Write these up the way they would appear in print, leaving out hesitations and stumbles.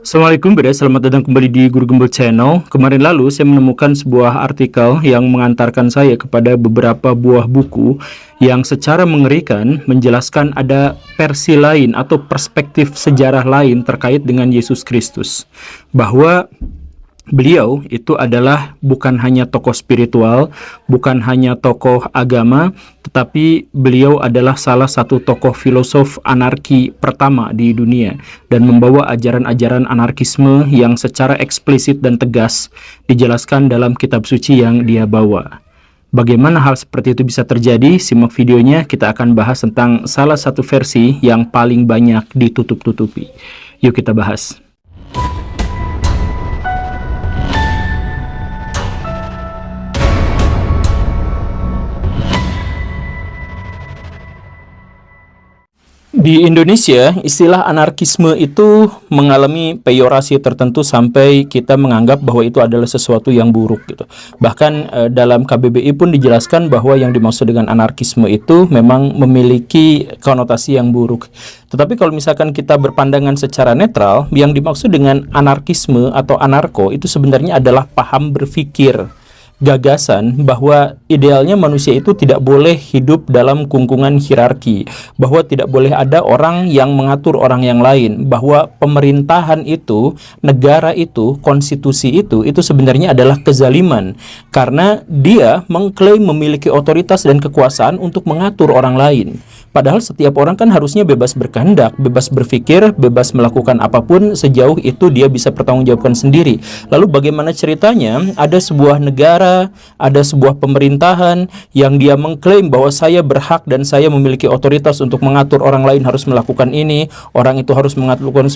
Assalamualaikum Beda, selamat datang kembali di Guru Gembel Channel. Kemarin lalu saya menemukan sebuah artikel yang mengantarkan saya kepada beberapa buah buku yang secara mengerikan menjelaskan ada versi lain atau perspektif sejarah lain terkait dengan Yesus Kristus. Bahwa beliau itu adalah bukan hanya tokoh spiritual, bukan hanya tokoh agama, tetapi beliau adalah salah satu tokoh filosof anarki pertama di dunia dan membawa ajaran-ajaran anarkisme yang secara eksplisit dan tegas dijelaskan dalam kitab suci yang dia bawa. Bagaimana hal seperti itu bisa terjadi? Simak videonya, kita akan bahas tentang salah satu versi yang paling banyak ditutup-tutupi. Yuk kita bahas. Di Indonesia, istilah anarkisme itu mengalami peyorasi tertentu sampai kita menganggap bahwa itu adalah sesuatu yang buruk gitu. Bahkan dalam KBBI pun dijelaskan bahwa yang dimaksud dengan anarkisme itu memang memiliki konotasi yang buruk. Tetapi kalau misalkan kita berpandangan secara netral, yang dimaksud dengan anarkisme atau anarko itu sebenarnya adalah paham berpikir, gagasan bahwa idealnya manusia itu tidak boleh hidup dalam kungkungan hierarki, bahwa tidak boleh ada orang yang mengatur orang yang lain, bahwa pemerintahan itu, negara itu, konstitusi itu sebenarnya adalah kezaliman karena dia mengklaim memiliki otoritas dan kekuasaan untuk mengatur orang lain. Padahal setiap orang kan harusnya bebas berkehendak, bebas berpikir, bebas melakukan apapun sejauh itu dia bisa pertanggungjawabkan sendiri. Lalu bagaimana ceritanya ada sebuah negara, ada sebuah pemerintahan yang dia mengklaim bahwa saya berhak dan saya memiliki otoritas untuk mengatur orang lain harus melakukan ini, orang itu harus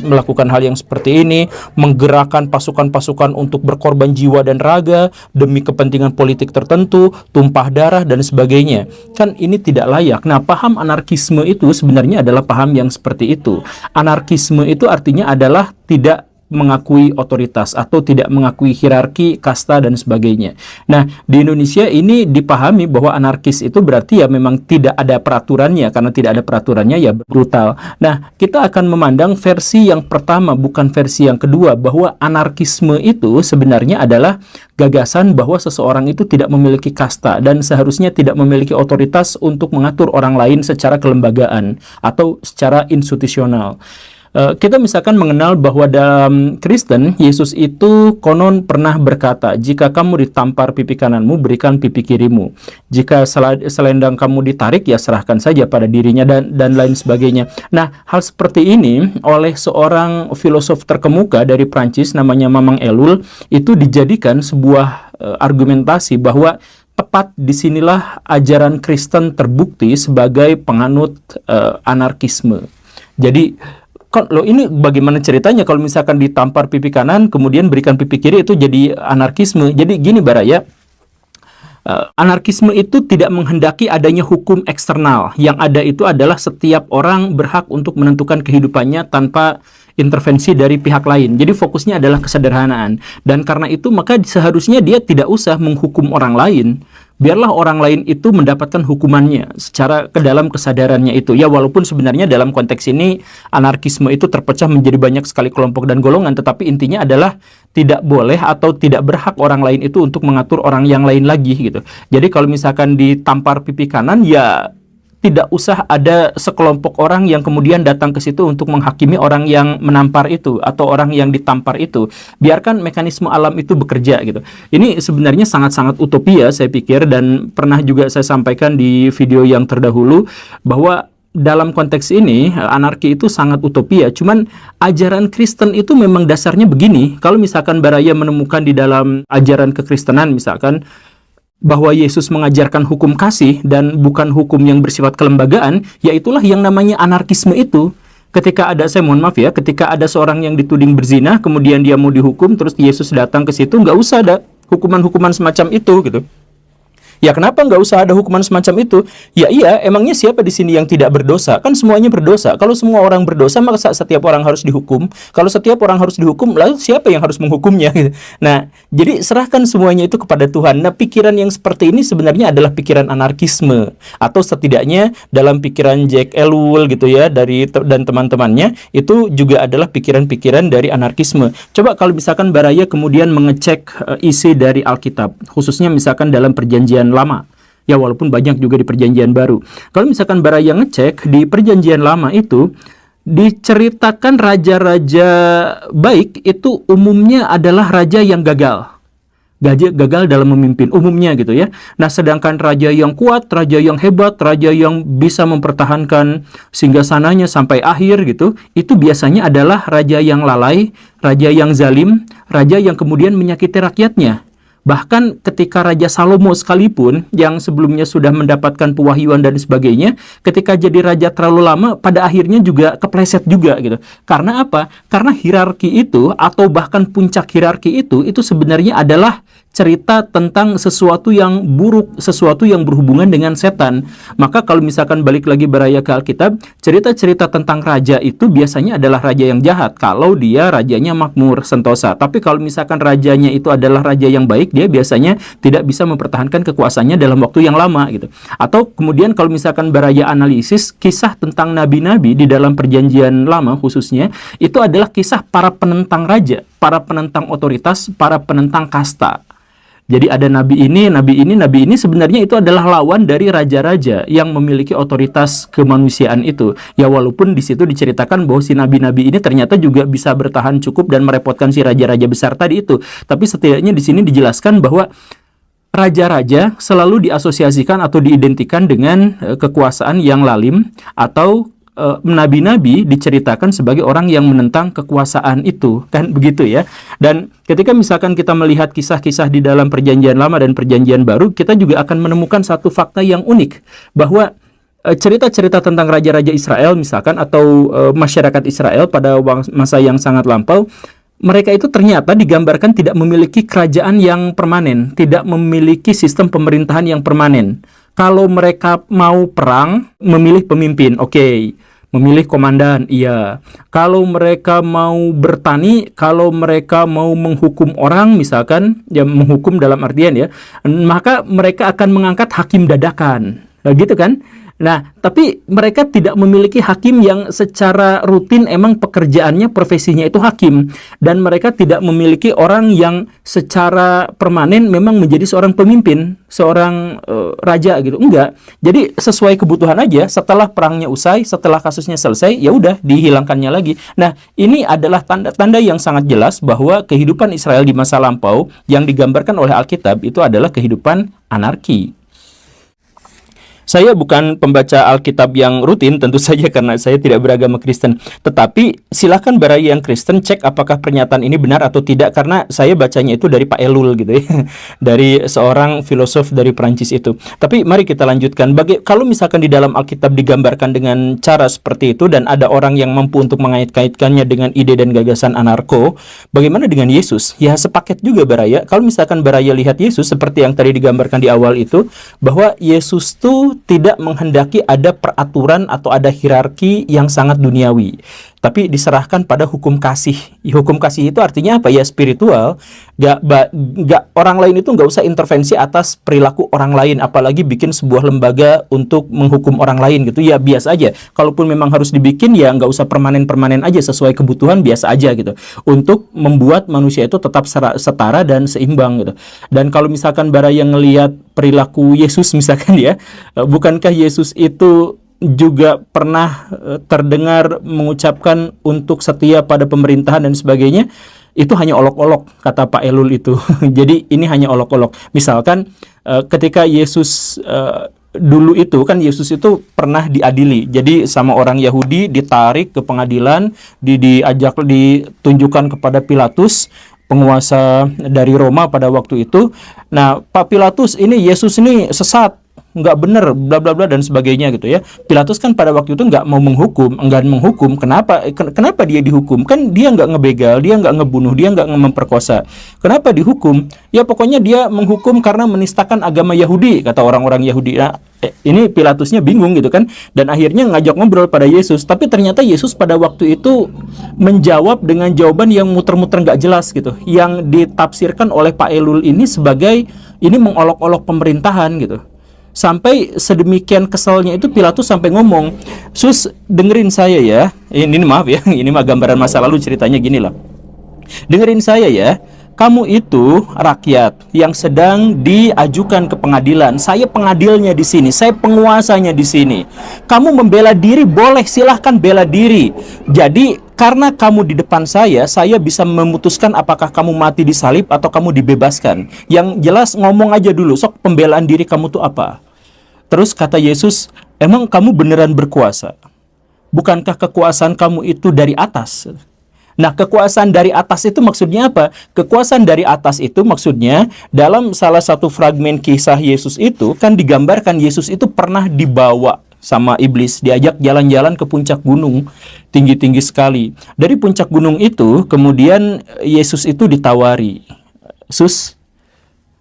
melakukan hal yang seperti ini, menggerakkan pasukan-pasukan untuk berkorban jiwa dan raga demi kepentingan politik tertentu, tumpah darah dan sebagainya. Kan ini tidak layak. Nah, paham anarkisme itu sebenarnya adalah paham yang seperti itu. Anarkisme itu artinya adalah tidak mengakui otoritas atau tidak mengakui hierarki, kasta dan sebagainya. Nah, di Indonesia ini dipahami bahwa anarkis itu berarti ya memang tidak ada peraturannya, karena tidak ada peraturannya ya brutal. Nah, kita akan memandang versi yang pertama bukan versi yang kedua, bahwa anarkisme itu sebenarnya adalah gagasan bahwa seseorang itu tidak memiliki kasta dan seharusnya tidak memiliki otoritas untuk mengatur orang lain secara kelembagaan atau secara institusional. Kita misalkan mengenal bahwa dalam Kristen, Yesus itu konon pernah berkata, jika kamu ditampar pipi kananmu, berikan pipi kirimu. Jika selendang kamu ditarik, ya serahkan saja pada dirinya dan lain sebagainya. Nah, hal seperti ini oleh seorang filosof terkemuka dari Prancis namanya Mamang Elul, itu dijadikan sebuah argumentasi bahwa tepat disinilah ajaran Kristen terbukti sebagai penganut anarkisme. Jadi, loh ini bagaimana ceritanya kalau misalkan ditampar pipi kanan kemudian berikan pipi kiri itu jadi anarkisme. Jadi gini Baraya, anarkisme itu tidak menghendaki adanya hukum eksternal. Yang ada itu adalah setiap orang berhak untuk menentukan kehidupannya tanpa intervensi dari pihak lain. Jadi fokusnya adalah kesederhanaan. Dan karena itu maka seharusnya dia tidak usah menghukum orang lain. Biarlah orang lain itu mendapatkan hukumannya secara ke dalam kesadarannya itu. Ya walaupun sebenarnya dalam konteks ini anarkisme itu terpecah menjadi banyak sekali kelompok dan golongan, tetapi intinya adalah tidak boleh atau tidak berhak orang lain itu untuk mengatur orang yang lain lagi gitu. Jadi kalau misalkan ditampar pipi kanan ya tidak usah ada sekelompok orang yang kemudian datang ke situ untuk menghakimi orang yang menampar itu atau orang yang ditampar itu. Biarkan mekanisme alam itu bekerja gitu. Ini sebenarnya sangat-sangat utopia saya pikir, dan pernah juga saya sampaikan di video yang terdahulu bahwa dalam konteks ini anarki itu sangat utopia. Cuman ajaran Kristen itu memang dasarnya begini. Kalau misalkan Baraya menemukan di dalam ajaran kekristenan misalkan bahwa Yesus mengajarkan hukum kasih dan bukan hukum yang bersifat kelembagaan, ya itulah yang namanya anarkisme itu. Ketika ada, saya mohon maaf ya, ketika ada seorang yang dituding berzina, kemudian dia mau dihukum, terus Yesus datang ke situ, nggak usah ada hukuman-hukuman semacam itu gitu. Ya kenapa nggak usah ada hukuman semacam itu? Ya iya, emangnya siapa di sini yang tidak berdosa? Kan semuanya berdosa. Kalau semua orang berdosa, maka setiap orang harus dihukum. Kalau setiap orang harus dihukum, lalu siapa yang harus menghukumnya? Gitu. Nah, jadi serahkan semuanya itu kepada Tuhan. Nah, pikiran yang seperti ini sebenarnya adalah pikiran anarkisme, atau setidaknya dalam pikiran Jack Elwell gitu ya, dan teman-temannya itu juga adalah pikiran-pikiran dari anarkisme. Coba kalau misalkan Baraya kemudian mengecek isi dari Alkitab, khususnya misalkan dalam Perjanjian Lama. Ya walaupun banyak juga di Perjanjian Baru. Kalau misalkan Baraya ngecek di Perjanjian Lama itu diceritakan raja-raja baik itu umumnya adalah raja yang gagal. Gagal dalam memimpin umumnya gitu ya. Nah, sedangkan raja yang kuat, raja yang hebat, raja yang bisa mempertahankan singgasananya sampai akhir gitu, itu biasanya adalah raja yang lalai, raja yang zalim, raja yang kemudian menyakiti rakyatnya. Bahkan ketika Raja Salomo sekalipun yang sebelumnya sudah mendapatkan pewahyuan dan sebagainya, ketika jadi raja terlalu lama, pada akhirnya juga kepleset juga gitu. Karena apa? Karena hierarki itu atau bahkan puncak hierarki itu sebenarnya adalah cerita tentang sesuatu yang buruk, sesuatu yang berhubungan dengan setan. Maka kalau misalkan balik lagi Baraya ke Alkitab, cerita-cerita tentang raja itu biasanya adalah raja yang jahat kalau dia rajanya makmur, sentosa. Tapi kalau misalkan rajanya itu adalah raja yang baik, dia biasanya tidak bisa mempertahankan kekuasaannya dalam waktu yang lama gitu. Atau kemudian kalau misalkan Baraya analisis kisah tentang nabi-nabi di dalam Perjanjian Lama khususnya, itu adalah kisah para penentang raja, para penentang otoritas, para penentang kasta. Jadi ada nabi ini sebenarnya itu adalah lawan dari raja-raja yang memiliki otoritas kemanusiaan itu. Ya walaupun di situ diceritakan bahwa si nabi-nabi ini ternyata juga bisa bertahan cukup dan merepotkan si raja-raja besar tadi itu. Tapi setidaknya di sini dijelaskan bahwa raja-raja selalu diasosiasikan atau diidentikan dengan kekuasaan yang lalim, atau nabi-nabi diceritakan sebagai orang yang menentang kekuasaan itu, kan begitu ya. Dan ketika misalkan kita melihat kisah-kisah di dalam Perjanjian Lama dan Perjanjian Baru, kita juga akan menemukan satu fakta yang unik, bahwa cerita-cerita tentang raja-raja Israel misalkan, atau masyarakat Israel pada masa yang sangat lampau, mereka itu ternyata digambarkan tidak memiliki kerajaan yang permanen, tidak memiliki sistem pemerintahan yang permanen. Kalau mereka mau perang, memilih pemimpin, oke. Memilih komandan, iya. Kalau mereka mau bertani, kalau mereka mau menghukum orang, misalkan, ya menghukum dalam artian ya, maka mereka akan mengangkat hakim dadakan. Nah, gitu kan? Nah, tapi mereka tidak memiliki hakim yang secara rutin emang pekerjaannya, profesinya itu hakim. Dan mereka tidak memiliki orang yang secara permanen memang menjadi seorang pemimpin, seorang raja gitu. Enggak. Jadi sesuai kebutuhan aja, setelah perangnya usai, setelah kasusnya selesai, ya udah dihilangkannya lagi. Nah, ini adalah tanda-tanda yang sangat jelas bahwa kehidupan Israel di masa lampau yang digambarkan oleh Alkitab itu adalah kehidupan anarki. Saya bukan pembaca Alkitab yang rutin, tentu saja karena saya tidak beragama Kristen. Tetapi silakan Baraya yang Kristen cek apakah pernyataan ini benar atau tidak, karena saya bacanya itu dari Pak Elul gitu ya, dari seorang filosof dari Perancis itu. Tapi mari kita lanjutkan. Kalau misalkan di dalam Alkitab digambarkan dengan cara seperti itu dan ada orang yang mampu untuk mengait-kaitkannya dengan ide dan gagasan anarko, bagaimana dengan Yesus? Ya sepaket juga Baraya. Kalau misalkan Baraya lihat Yesus seperti yang tadi digambarkan di awal itu, bahwa Yesus tuh tidak menghendaki ada peraturan atau ada hierarki yang sangat duniawi, tapi diserahkan pada hukum kasih. Hukum kasih itu artinya apa ya? Spiritual. Gak orang lain itu nggak usah intervensi atas perilaku orang lain, apalagi bikin sebuah lembaga untuk menghukum orang lain gitu. Ya biasa aja. Kalaupun memang harus dibikin, ya nggak usah permanen aja, sesuai kebutuhan biasa aja gitu. Untuk membuat manusia itu tetap setara dan seimbang gitu. Dan kalau misalkan Baraya ngelihat perilaku Yesus misalkan ya, bukankah Yesus itu juga pernah terdengar mengucapkan untuk setia pada pemerintahan dan sebagainya? Itu hanya olok-olok, kata Pak Elul itu. Jadi ini hanya olok-olok. Misalkan ketika Yesus dulu itu kan, Yesus itu pernah diadili. Jadi sama orang Yahudi ditarik ke pengadilan, ditunjukkan kepada Pilatus, penguasa dari Roma pada waktu itu. Nah, Pak Pilatus, ini Yesus ini sesat. nggak bener, bla bla bla dan sebagainya gitu ya. Pilatus kan pada waktu itu nggak mau menghukum, enggan menghukum. Kenapa dia dihukum? Kan dia nggak ngebegal, dia nggak ngebunuh, dia nggak memperkosa. Kenapa dihukum? Ya pokoknya dia menghukum karena menistakan agama Yahudi, kata orang-orang Yahudi. Nah, ini Pilatusnya bingung gitu kan, dan akhirnya ngajak ngobrol pada Yesus. Tapi ternyata Yesus pada waktu itu menjawab dengan jawaban yang muter-muter nggak jelas gitu, yang ditafsirkan oleh Pak Elul ini sebagai ini mengolok-olok pemerintahan gitu. Sampai sedemikian keselnya itu Pilatus sampai ngomong, "Sus, dengerin saya ya." Ini maaf ya, ini mah gambaran masa lalu, ceritanya gini lah. "Dengerin saya ya. Kamu itu rakyat yang sedang diajukan ke pengadilan. Saya pengadilnya di sini, saya penguasanya di sini. Kamu membela diri boleh, silahkan bela diri. Jadi karena kamu di depan saya bisa memutuskan apakah kamu mati disalib atau kamu dibebaskan. Yang jelas ngomong aja dulu, sok pembelaan diri kamu tuh apa?" Terus kata Yesus, "Emang kamu beneran berkuasa? Bukankah kekuasaan kamu itu dari atas?" Nah, kekuasaan dari atas itu maksudnya apa? Kekuasaan dari atas itu maksudnya dalam salah satu fragmen kisah Yesus itu kan digambarkan Yesus itu pernah dibawa sama iblis, diajak jalan-jalan ke puncak gunung tinggi-tinggi sekali. Dari puncak gunung itu kemudian Yesus itu ditawari, "Sus,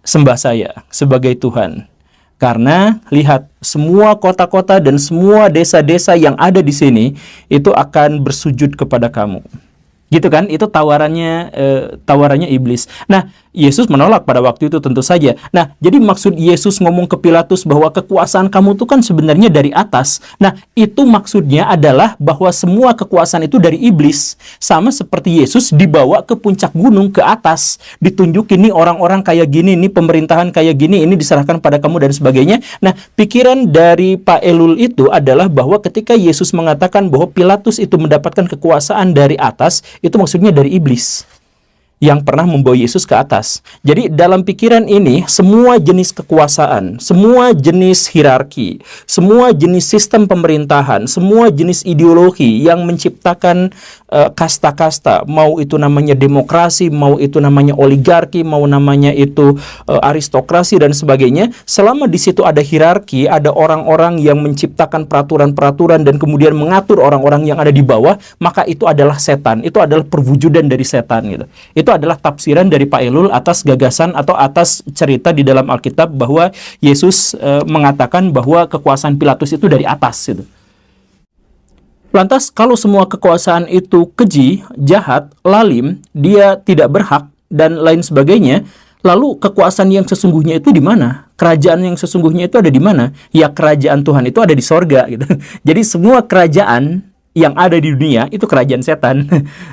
sembah saya sebagai Tuhan. Karena lihat, semua kota-kota dan semua desa-desa yang ada di sini itu akan bersujud kepada kamu." Gitu kan, itu tawarannya iblis. Nah, Yesus menolak pada waktu itu tentu saja. Nah, jadi maksud Yesus ngomong ke Pilatus bahwa kekuasaan kamu itu kan sebenarnya dari atas. Nah, itu maksudnya adalah bahwa semua kekuasaan itu dari iblis. Sama seperti Yesus dibawa ke puncak gunung, ke atas. Ditunjukin nih orang-orang kayak gini, nih pemerintahan kayak gini, ini diserahkan pada kamu dan sebagainya. Nah, pikiran dari Pak Elul itu adalah bahwa ketika Yesus mengatakan bahwa Pilatus itu mendapatkan kekuasaan dari atas, itu maksudnya dari iblis yang pernah membawa Yesus ke atas. Jadi dalam pikiran ini, semua jenis kekuasaan, semua jenis hierarki, semua jenis sistem pemerintahan, semua jenis ideologi yang menciptakan kasta-kasta, mau itu namanya demokrasi, mau itu namanya oligarki, mau namanya itu aristokrasi dan sebagainya, selama di situ ada hierarki, ada orang-orang yang menciptakan peraturan-peraturan dan kemudian mengatur orang-orang yang ada di bawah, maka itu adalah setan, itu adalah perwujudan dari setan gitu. Itu adalah tafsiran dari Pak Elul atas gagasan atau atas cerita di dalam Alkitab bahwa Yesus mengatakan bahwa kekuasaan Pilatus itu dari atas gitu. Lantas kalau semua kekuasaan itu keji, jahat, lalim, dia tidak berhak dan lain sebagainya, lalu kekuasaan yang sesungguhnya itu di mana? Kerajaan yang sesungguhnya itu ada di mana? Ya, kerajaan Tuhan itu ada di sorga gitu. Jadi semua kerajaan yang ada di dunia itu kerajaan setan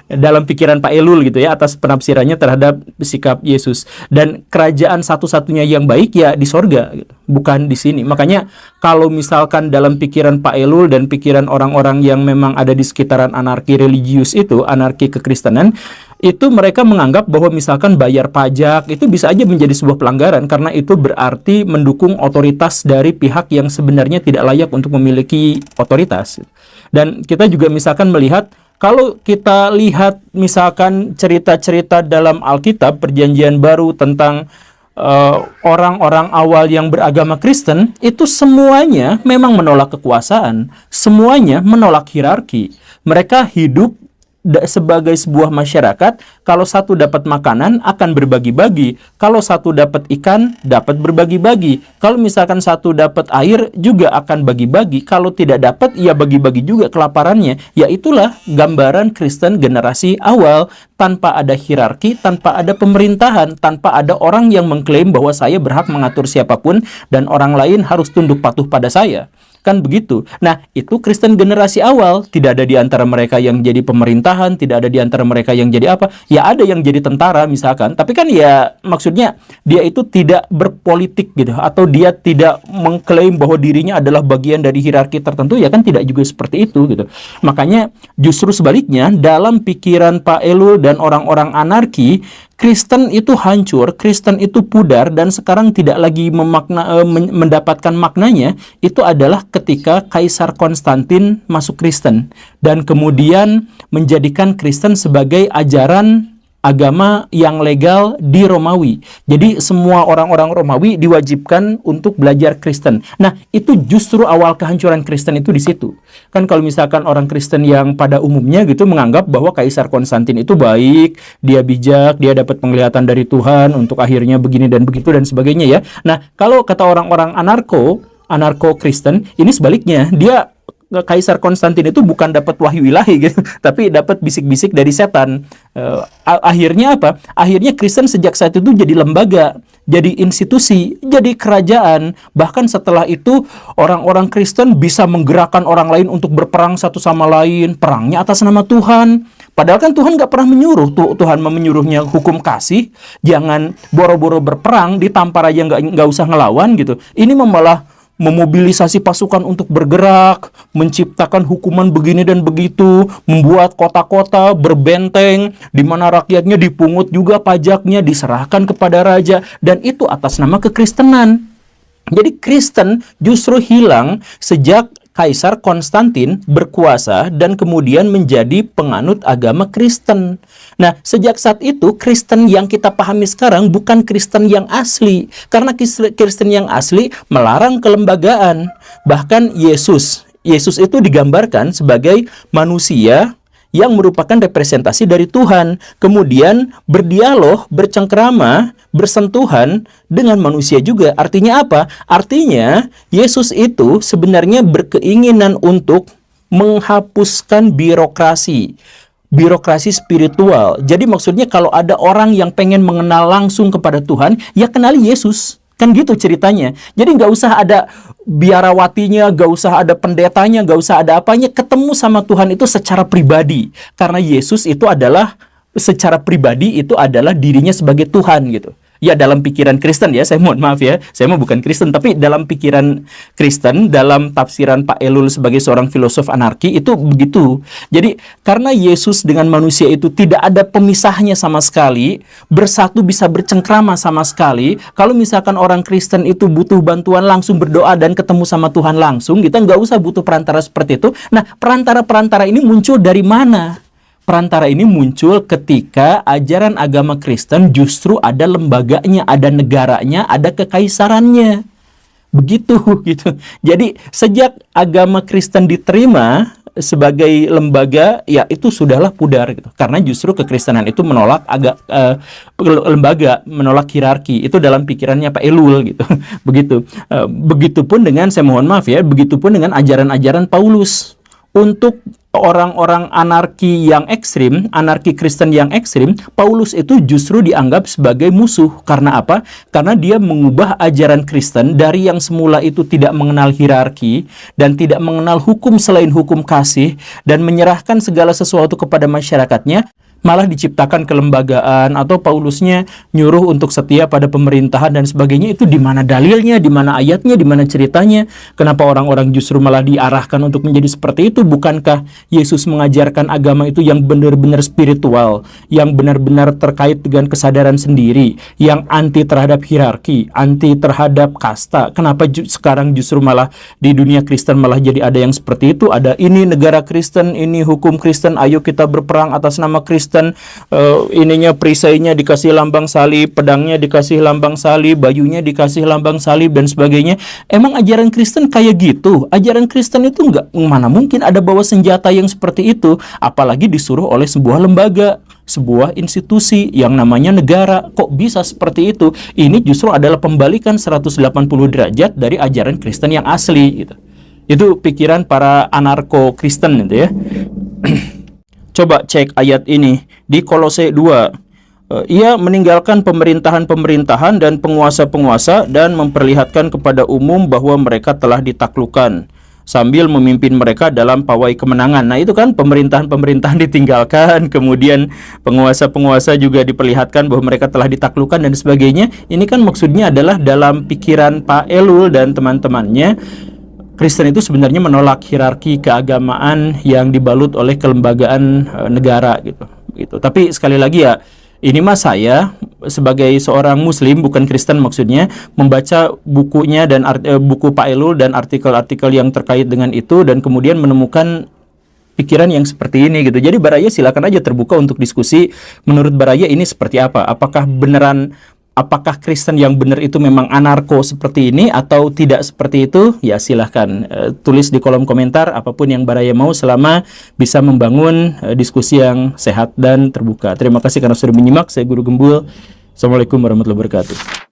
dalam pikiran Pak Elul gitu ya, atas penafsirannya terhadap sikap Yesus. Dan kerajaan satu-satunya yang baik ya di sorga gitu, bukan di sini. Makanya kalau misalkan dalam pikiran Pak Elul dan pikiran orang-orang yang memang ada di sekitaran anarki religius itu, anarki kekristenan, itu mereka menganggap bahwa misalkan bayar pajak itu bisa aja menjadi sebuah pelanggaran karena itu berarti mendukung otoritas dari pihak yang sebenarnya tidak layak untuk memiliki otoritas. Dan kita juga misalkan melihat, kalau kita lihat misalkan cerita-cerita dalam Alkitab, Perjanjian Baru tentang orang-orang awal yang beragama Kristen, itu semuanya memang menolak kekuasaan, semuanya menolak hierarki. Mereka hidup sebagai sebuah masyarakat, kalau satu dapat makanan akan berbagi-bagi, kalau satu dapat ikan dapat berbagi-bagi, kalau misalkan satu dapat air juga akan bagi-bagi, kalau tidak dapat ya bagi-bagi juga kelaparannya. Ya itulah gambaran Kristen generasi awal, tanpa ada hierarki, tanpa ada pemerintahan, tanpa ada orang yang mengklaim bahwa saya berhak mengatur siapapun dan orang lain harus tunduk patuh pada saya. Kan begitu. Nah, itu Kristen generasi awal. Tidak ada di antara mereka yang jadi pemerintahan, tidak ada di antara mereka yang jadi apa. Ya ada yang jadi tentara misalkan, tapi kan ya maksudnya dia itu tidak berpolitik gitu, atau dia tidak mengklaim bahwa dirinya adalah bagian dari hierarki tertentu, ya kan tidak juga seperti itu gitu. Makanya justru sebaliknya, dalam pikiran Pak Elul dan orang-orang anarki, Kristen itu hancur, Kristen itu pudar, dan sekarang tidak lagi mendapatkan maknanya. Itu adalah ketika Kaisar Konstantin masuk Kristen dan kemudian menjadikan Kristen sebagai ajaran agama yang legal di Romawi. Jadi semua orang-orang Romawi diwajibkan untuk belajar Kristen. Nah, itu justru awal kehancuran Kristen itu di situ. Kan kalau misalkan orang Kristen yang pada umumnya gitu menganggap bahwa Kaisar Konstantin itu baik, dia bijak, dia dapat penglihatan dari Tuhan untuk akhirnya begini dan begitu dan sebagainya ya. Nah, kalau kata orang-orang anarko-Kristen, ini sebaliknya. Dia Kaisar Konstantin itu bukan dapat wahyu ilahi gitu, tapi dapat bisik-bisik dari setan. Akhirnya apa? Akhirnya Kristen sejak saat itu jadi lembaga, jadi institusi, jadi kerajaan. Bahkan setelah itu orang-orang Kristen bisa menggerakkan orang lain untuk berperang satu sama lain, perangnya atas nama Tuhan. Padahal kan Tuhan nggak pernah menyuruh. Tuhan menyuruhnya hukum kasih, jangan boro-boro berperang, ditampar aja nggak usah ngelawan gitu. Ini malah memobilisasi pasukan untuk bergerak, menciptakan hukuman begini dan begitu, membuat kota-kota berbenteng, di mana rakyatnya dipungut juga pajaknya, diserahkan kepada raja, dan itu atas nama kekristenan. Jadi Kristen justru hilang sejak Kaisar Konstantin berkuasa dan kemudian menjadi penganut agama Kristen. Nah, sejak saat itu Kristen yang kita pahami sekarang bukan Kristen yang asli. Karena Kristen yang asli melarang kelembagaan. Bahkan Yesus itu digambarkan sebagai manusia yang merupakan representasi dari Tuhan, kemudian berdialog, bercengkrama, bersentuhan dengan manusia juga. Artinya apa? Artinya Yesus itu sebenarnya berkeinginan untuk menghapuskan birokrasi spiritual. Jadi maksudnya kalau ada orang yang pengen mengenal langsung kepada Tuhan, ya kenali Yesus. Kan gitu ceritanya. Jadi nggak usah ada biarawatinya, nggak usah ada pendetanya, nggak usah ada apanya. Ketemu sama Tuhan itu secara pribadi. Karena Yesus itu adalah, secara pribadi itu adalah dirinya sebagai Tuhan gitu. Ya dalam pikiran Kristen ya, saya mohon maaf ya, saya mah bukan Kristen, tapi dalam pikiran Kristen, dalam tafsiran Pak Elul sebagai seorang filosof anarki itu begitu. Jadi karena Yesus dengan manusia itu tidak ada pemisahnya sama sekali, bersatu bisa bercengkrama sama sekali. Kalau misalkan orang Kristen itu butuh bantuan langsung berdoa dan ketemu sama Tuhan langsung, kita nggak usah butuh perantara seperti itu. Nah, perantara-perantara ini muncul dari mana? Perantara ini muncul ketika ajaran agama Kristen justru ada lembaganya, ada negaranya, ada kekaisarannya. Begitu gitu. Jadi sejak agama Kristen diterima sebagai lembaga, ya itu sudahlah pudar gitu. Karena justru kekristenan itu menolak lembaga, menolak hierarki. Itu dalam pikirannya Pak Elul gitu. Begitu. Begitupun dengan, saya mohon maaf ya, begitupun dengan ajaran-ajaran Paulus. Untuk orang-orang anarki yang ekstrim, anarki Kristen yang ekstrim, Paulus itu justru dianggap sebagai musuh. Karena apa? Karena dia mengubah ajaran Kristen dari yang semula itu tidak mengenal hierarki dan tidak mengenal hukum selain hukum kasih dan menyerahkan segala sesuatu kepada masyarakatnya, malah diciptakan kelembagaan, atau Paulusnya nyuruh untuk setia pada pemerintahan dan sebagainya. Itu di mana dalilnya, di mana ayatnya, di mana ceritanya? Kenapa orang-orang justru malah diarahkan untuk menjadi seperti itu? Bukankah Yesus mengajarkan agama itu yang benar-benar spiritual, yang benar-benar terkait dengan kesadaran sendiri, yang anti terhadap hierarki, anti terhadap kasta? Kenapa sekarang justru malah di dunia Kristen malah jadi ada yang seperti itu? Ada ini negara Kristen, ini hukum Kristen, ayo kita berperang atas nama Kristen. Ininya perisainya dikasih lambang salib, pedangnya dikasih lambang salib, bajunya dikasih lambang salib dan sebagainya. Emang ajaran Kristen kayak gitu? Ajaran Kristen itu nggak, mana mungkin ada bawa senjata yang seperti itu, apalagi disuruh oleh sebuah lembaga, sebuah institusi yang namanya negara. Kok bisa seperti itu? Ini justru adalah pembalikan 180 derajat dari ajaran Kristen yang asli gitu. Itu pikiran para anarko-Kristen gitu ya. Coba cek ayat ini di Kolose 2. Ia meninggalkan pemerintahan-pemerintahan dan penguasa-penguasa dan memperlihatkan kepada umum bahwa mereka telah ditaklukkan sambil memimpin mereka dalam pawai kemenangan. Nah, itu kan pemerintahan-pemerintahan ditinggalkan, kemudian penguasa-penguasa juga diperlihatkan bahwa mereka telah ditaklukkan dan sebagainya. Ini kan maksudnya adalah dalam pikiran Pak Elul dan teman-temannya, Kristen itu sebenarnya menolak hierarki keagamaan yang dibalut oleh kelembagaan negara gitu. Tapi sekali lagi ya, ini mah saya sebagai seorang Muslim, bukan Kristen maksudnya, membaca bukunya dan buku Pak Elul dan artikel-artikel yang terkait dengan itu, dan kemudian menemukan pikiran yang seperti ini gitu. Jadi Baraya silakan aja terbuka untuk diskusi. Menurut Baraya ini seperti apa? Apakah Kristen yang benar itu memang anarko seperti ini atau tidak seperti itu? Ya silahkan tulis di kolom komentar apapun yang Baraya mau selama bisa membangun diskusi yang sehat dan terbuka. Terima kasih karena sudah menyimak. Saya Guru Gembul. Assalamualaikum warahmatullahi wabarakatuh.